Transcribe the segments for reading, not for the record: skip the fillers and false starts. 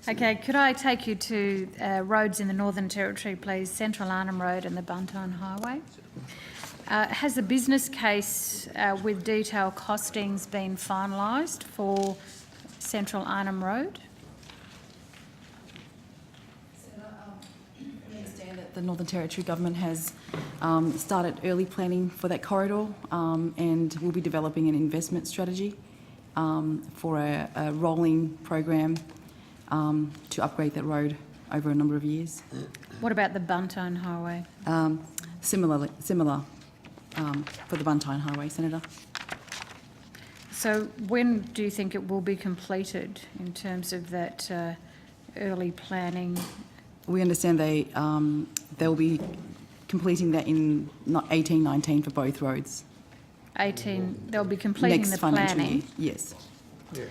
Okay, could I take you to roads in the Northern Territory, please? Central Arnhem Road and the Buntine Highway. Has the business case with detailed costings been finalised for Central Arnhem Road? We understand that the Northern Territory Government has started early planning for that corridor and will be developing an investment strategy for a rolling program to upgrade that road over a number of years. What about the Buntine Highway? Similar for the Buntine Highway, Senator. So when do you think it will be completed in terms of that early planning? We understand they'll be completing that in 18-19 for both roads. 18, they'll be completing Next the financial planning. year, yes. Yeah.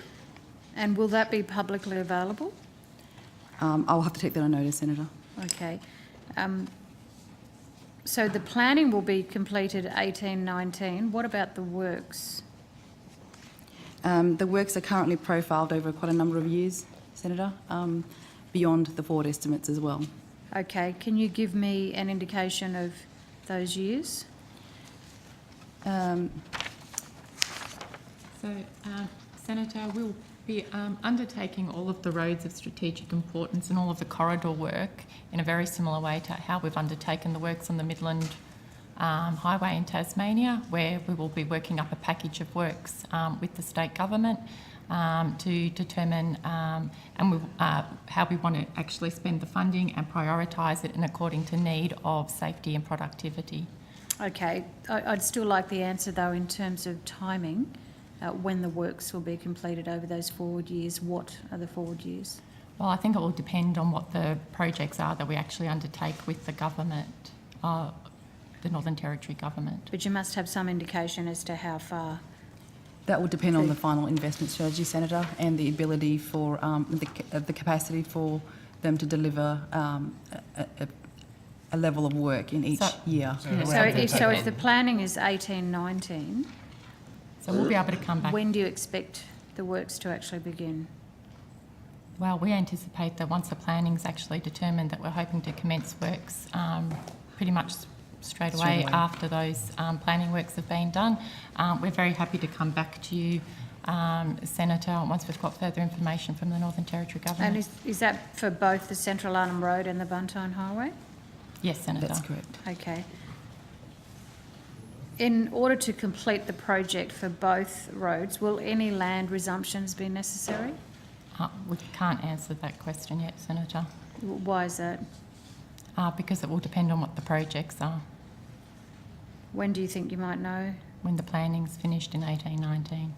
And will that be publicly available? I'll have to take that on notice, Senator. Okay. So the planning will be completed 18-19. What about the works? The works are currently profiled over quite a number of years, Senator, beyond the forward estimates as well. Okay, can you give me an indication of those years? Senator, we'll be undertaking all of the roads of strategic importance and all of the corridor work in a very similar way to how we've undertaken the works on the Midland Highway in Tasmania, where we will be working up a package of works with the state government to determine how we want to actually spend the funding and prioritise it in according to need of safety and productivity. Okay, I'd still like the answer though in terms of timing, when the works will be completed over those forward years. What are the forward years? Well, I think it will depend on what the projects are that we actually undertake with the government, the Northern Territory Government. But you must have some indication as to how far. That will depend on the final investment strategy, Senator, and the ability for the capacity for them to deliver a level of work in each year. So if the planning is 18-19, so we'll be able to come back. when do you expect the works to actually begin? Well, we anticipate that once the planning's actually determined, that we're hoping to commence works pretty much straight away after those planning works have been done. We're very happy to come back to you, Senator, once we've got further information from the Northern Territory Government. And is that for both the Central Arnhem Road and the Buntine Highway? Yes, Senator. That's correct. Okay. In order to complete the project for both roads, will any land resumptions be necessary? We can't answer that question yet, Senator. Why is that? Because it will depend on what the projects are. When do you think you might know? When the planning's finished in 18-19.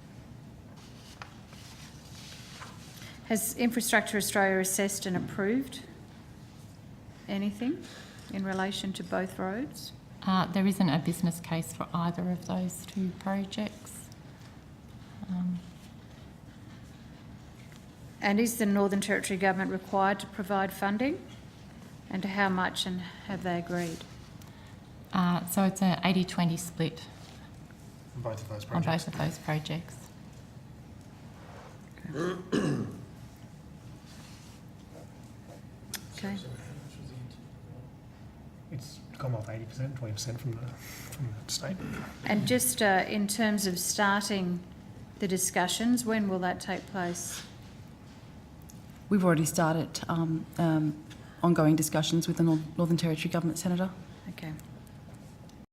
Has Infrastructure Australia assessed and approved anything in relation to both roads? There isn't a business case for either of those two projects. And is the Northern Territory Government required to provide funding? And to how much, and have they agreed? So it's an 80-20 split On both of those projects. on both of those projects. Okay. It's come off 80%, 20% from the state. And just in terms of starting the discussions, when will that take place? We've already started ongoing discussions with the Northern Territory Government, Senator. Okay.